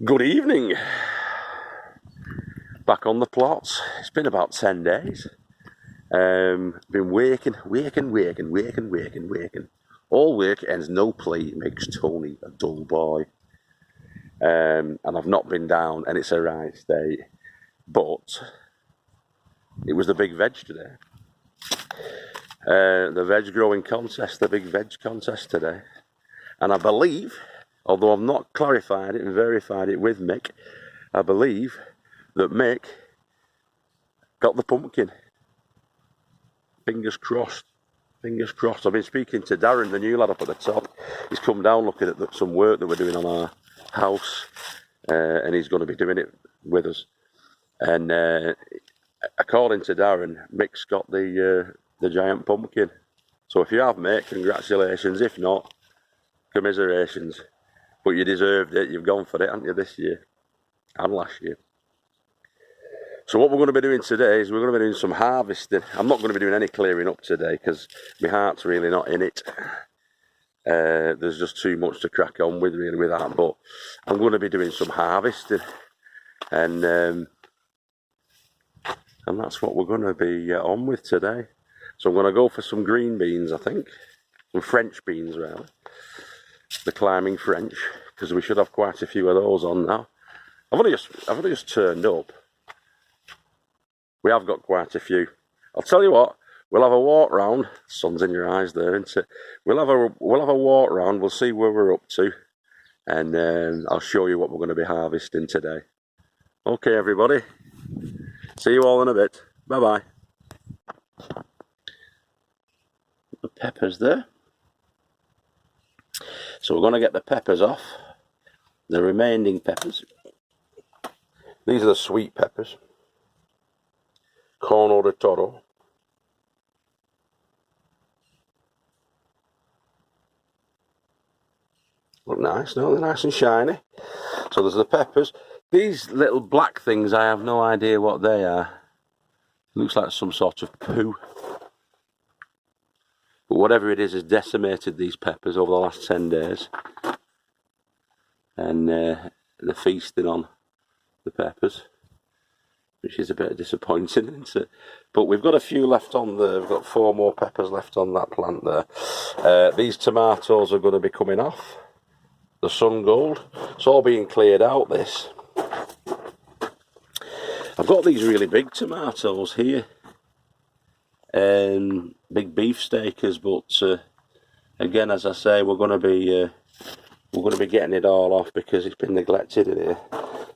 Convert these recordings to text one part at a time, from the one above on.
Good evening. Back on the plots. It's been about 10 days. Been working. All work ends no play makes Tony a dull boy. And I've not been down, and it's a right state. But it was the Big Veg today. The veg growing contest, the Big Veg Contest today. And I believe, although I've not clarified it and verified it with Mick, I believe that Mick got the pumpkin. Fingers crossed. Fingers crossed. I've been speaking to Darren, the new lad up at the top. He's come down looking at some work that we're doing on our house, and he's going to be doing it with us. And according to Darren, Mick's got the giant pumpkin. So if you have, Mick, congratulations. If not, commiserations. But you deserved it. You've gone for it, haven't you, this year and last year? So what we're going to be doing today is we're going to be doing some harvesting. I'm not going to be doing any clearing up today because my heart's really not in it. There's just too much to crack on with really with that. But I'm going to be doing some harvesting, and that's what we're going to be on with today. So I'm going to go for some green beans, I think, some French beans rather, the climbing French, because we should have quite a few of those on now. I've only just turned up. We have got quite a few. I'll tell you what, we'll have a walk round. Sun's in your eyes there, isn't it? We'll have a walk round. We'll see where we're up to, and I'll show you what we're going to be harvesting today. Okay, everybody. See you all in a bit. Bye bye. The peppers there. So we're going to get the peppers off. The remaining peppers. These are the sweet peppers. Corno de Toro. Look nice, no? They're nice and shiny. So there's the peppers. These little black things, I have no idea what they are. Looks like some sort of poo. But whatever it is has decimated these peppers over the last 10 days. And they're feasting on the peppers, which is a bit disappointing, isn't it? But we've got a few left on there. We've got 4 more peppers left on that plant there. These tomatoes are going to be coming off. The sun gold. It's all being cleared out, this. I've got these really big tomatoes here. Big beefsteakers, but again, as I say, we're going to be getting it all off because it's been neglected in here.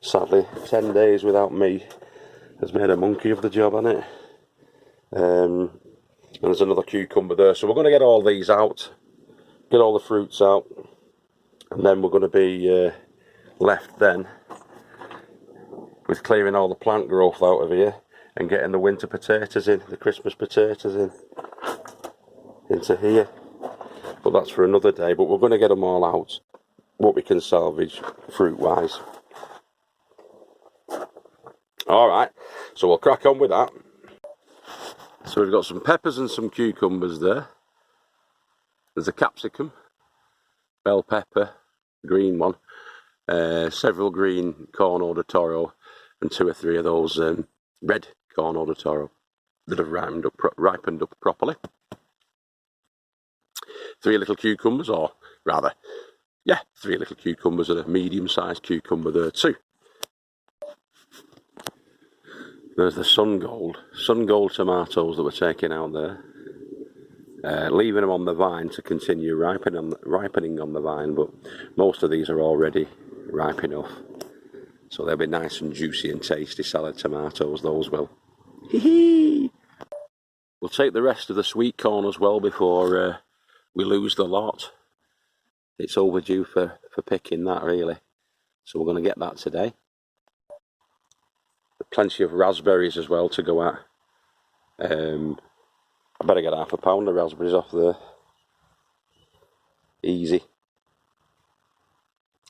Sadly, 10 days without me has made a monkey of the job, hasn't it? And there's another cucumber there, so we're going to get all these out, get all the fruits out, and then we're going to be left then with clearing all the plant growth out of here and getting the winter potatoes in, the Christmas potatoes into here. But that's for another day. But we're going to get them all out, what we can salvage fruit-wise. Alright, so we'll crack on with that. So we've got some peppers and some cucumbers there. There's a capsicum, bell pepper, green one, several green Corno de Toro, and 2 or 3 of those red Corno de Toro that have ripened up properly. 3 little cucumbers, or rather, yeah, 3 little cucumbers and a medium-sized cucumber there too. There's the sun gold tomatoes that we're taking out there, leaving them on the vine to continue ripening on the vine, but most of these are already ripe enough, so they'll be nice and juicy and tasty salad tomatoes, those will. Hee-hee! We'll take the rest of the sweet corn as well before we lose the lot. It's overdue for picking that, really, so we're going to get that today. Plenty of raspberries as well to go at. I better get half a pound of raspberries off there. Easy.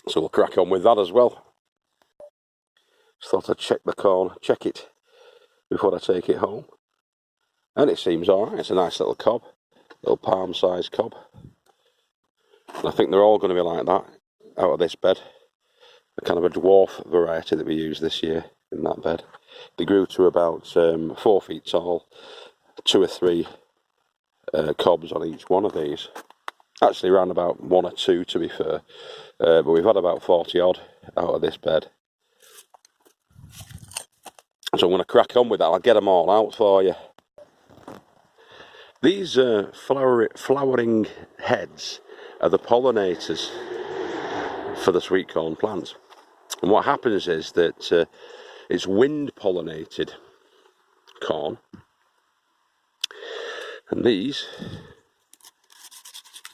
So we'll crack on with that as well. Just thought I'd check it before I take it home. And it seems alright. It's a nice little cob, little palm-sized cob. And I think they're all going to be like that out of this bed. a kind of a dwarf variety that we used this year in that bed. They grew to about 4 feet tall, 2 or 3 cobs on each one of these. Actually around about 1 or 2 to be fair, but we've had about 40 odd out of this bed. So I'm going to crack on with that. I'll get them all out for you. These flowering heads are the pollinators for the sweet corn plants. And what happens is that it's wind pollinated corn, and these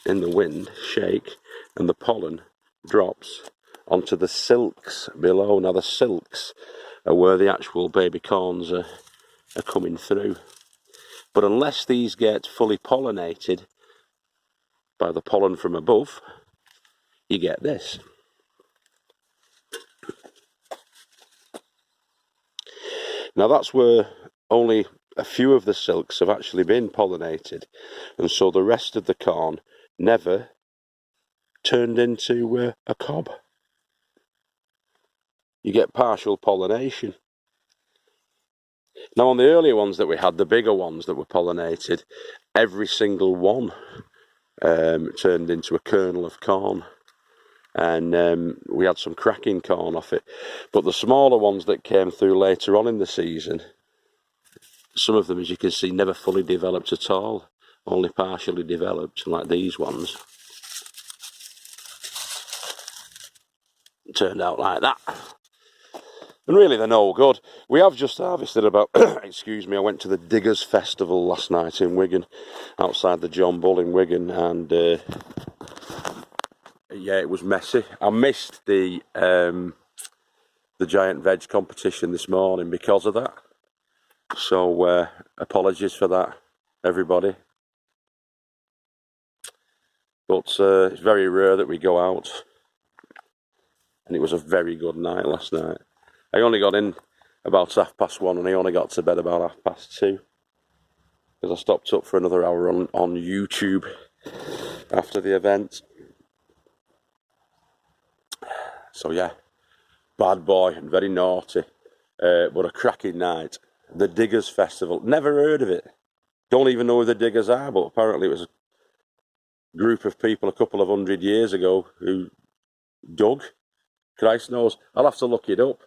in the wind shake and the pollen drops onto the silks below. Now the silks are where the actual baby corns are coming through. But unless these get fully pollinated by the pollen from above, you get this. Now that's where only a few of the silks have actually been pollinated, and so the rest of the corn never turned into a cob. You get partial pollination. Now on the earlier ones that we had, the bigger ones that were pollinated, every single one turned into a kernel of corn, and we had some cracking corn off it. But the smaller ones that came through later on in the season, some of them, as you can see, never fully developed at all, only partially developed, like these ones. It turned out like that. And really they're no good. We have just harvested about, excuse me, I went to the Diggers Festival last night in Wigan, outside the John Bull in Wigan, and yeah, it was messy. I missed the giant veg competition this morning because of that. So apologies for that, everybody. But it's very rare that we go out, and it was a very good night last night. I only got in about 1:30, and I only got to bed about 2:30, because I stopped up for another hour on YouTube after the event. So yeah, bad boy and very naughty, but a cracking night. The Diggers Festival, never heard of it. Don't even know who the Diggers are, but apparently it was a group of people a couple of 100 years ago who dug. Christ knows. I'll have to look it up,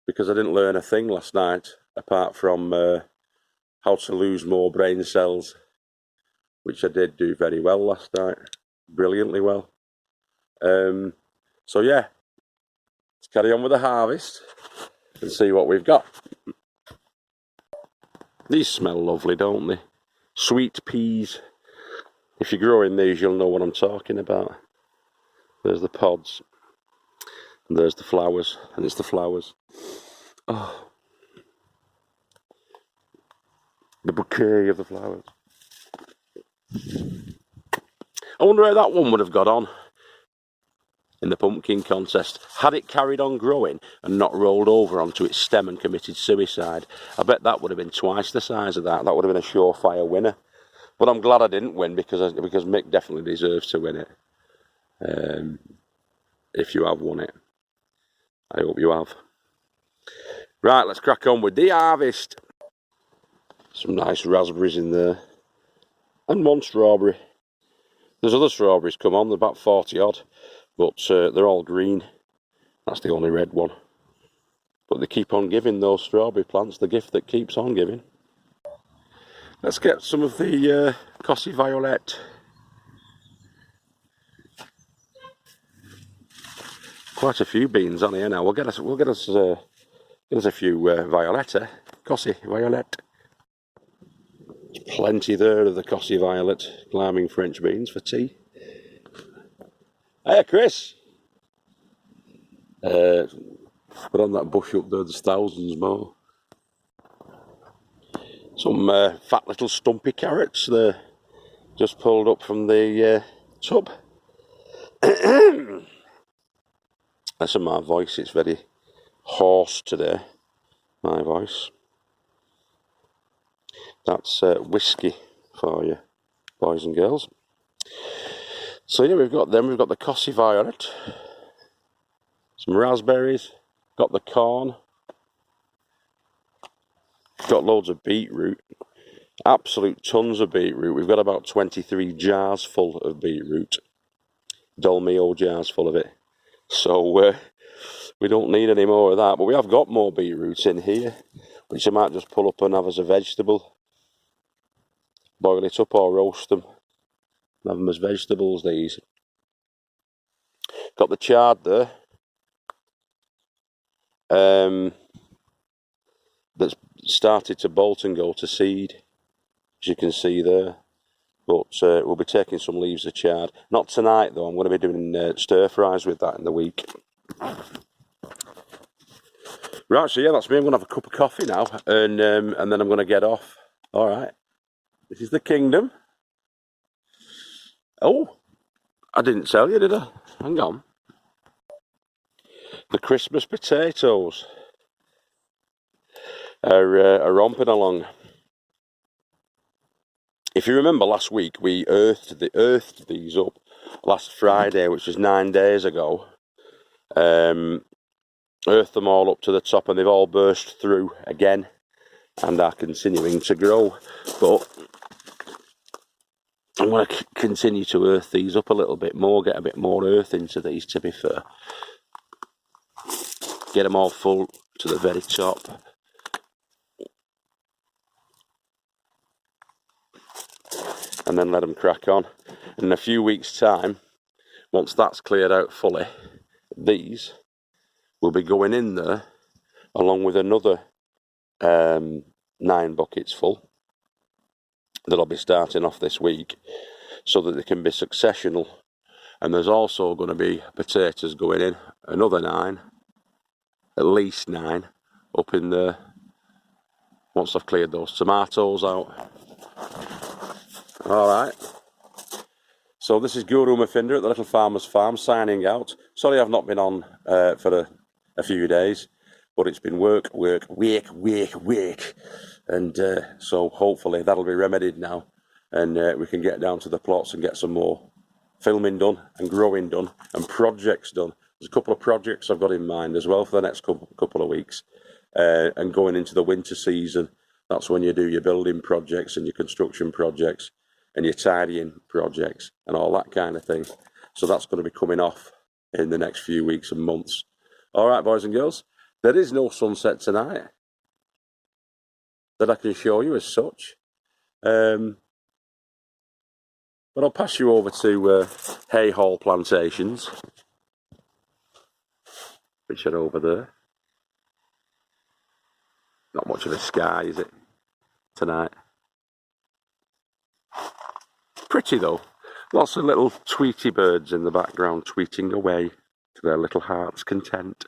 because I didn't learn a thing last night, apart from how to lose more brain cells, which I did do very well last night. Brilliantly well. So yeah, let's carry on with the harvest and see what we've got. These smell lovely, don't they? Sweet peas. If you're growing these, you'll know what I'm talking about. There's the pods, and there's the flowers, and it's the flowers. Oh, the bouquet of the flowers. I wonder how that one would have got on in the pumpkin contest. Had it carried on growing and not rolled over onto its stem and committed suicide, I bet that would have been twice the size of that. That would have been a surefire winner. But I'm glad I didn't win, because Mick definitely deserves to win it. If you have won it, I hope you have. Right, let's crack on with the harvest. Some nice raspberries in there, and one strawberry. There's other strawberries come on, they're about 40 odd, but they're all green. That's the only red one. But they keep on giving, those strawberry plants, the gift that keeps on giving. Let's get some of the Cossy Violet. Quite a few beans on here now. We'll get us a few Violetta, Cossy Violet. There's plenty there of the Cossy Violet, climbing French beans for tea. Hey Chris! But on that bush up there, there's thousands more. Some fat little stumpy carrots there, just pulled up from the tub. That's in my voice, it's very hoarse today, my voice. That's whiskey for you, boys and girls. So yeah, we've got them. We've got the Cossy Violet. some raspberries, got the corn, got loads of beetroot, absolute tons of beetroot. We've got about 23 jars full of beetroot, Dolmio jars full of it. So we don't need any more of that, but we have got more beetroots in here, which I might just pull up and have as a vegetable. Boil it up or roast them. Have them as vegetables, these. Got the chard there. That's started to bolt and go to seed, as you can see there. But we'll be taking some leaves of chard. Not tonight though, I'm going to be doing stir fries with that in the week. Right, so yeah, that's me. I'm going to have a cup of coffee now, and then I'm going to get off. Alright, this is the kingdom. Oh, I didn't tell you, did I? Hang on. The Christmas potatoes are romping along. If you remember last week, we earthed these up last Friday, which was 9 days ago. Earthed them all up to the top, and they've all burst through again and are continuing to grow. But I'm going to continue to earth these up a little bit more, get a bit more earth into these, to be fair. Get them all full to the very top. And then let them crack on. In a few weeks' time, once that's cleared out fully, these will be going in there along with another 9 buckets full that I'll be starting off this week, so that they can be successional. And there's also going to be potatoes going in, another 9, at least 9 up in there once I've cleared those tomatoes out. Alright, so this is Guru Mafinder at the Little Farmer's Farm signing out. Sorry I've not been on for a few days, but it's been work, and so hopefully that'll be remedied now, and we can get down to the plots and get some more filming done and growing done and projects done. There's a couple of projects I've got in mind as well for the next couple of weeks, and going into the winter season, that's when you do your building projects and your construction projects and your tidying projects and all that kind of thing. So that's going to be coming off in the next few weeks and months. Alright, boys and girls, there is no sunset tonight that I can show you as such. But I'll pass you over to Hay Hall Plantations, which are over there. Not much of a sky, is it, tonight? Pretty though. Lots of little Tweety birds in the background tweeting away to their little heart's content.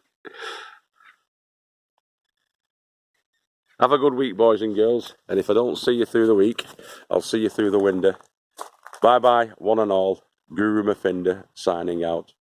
Have a good week, boys and girls. And if I don't see you through the week, I'll see you through the window. Bye bye, one and all. Guru Mafinder signing out.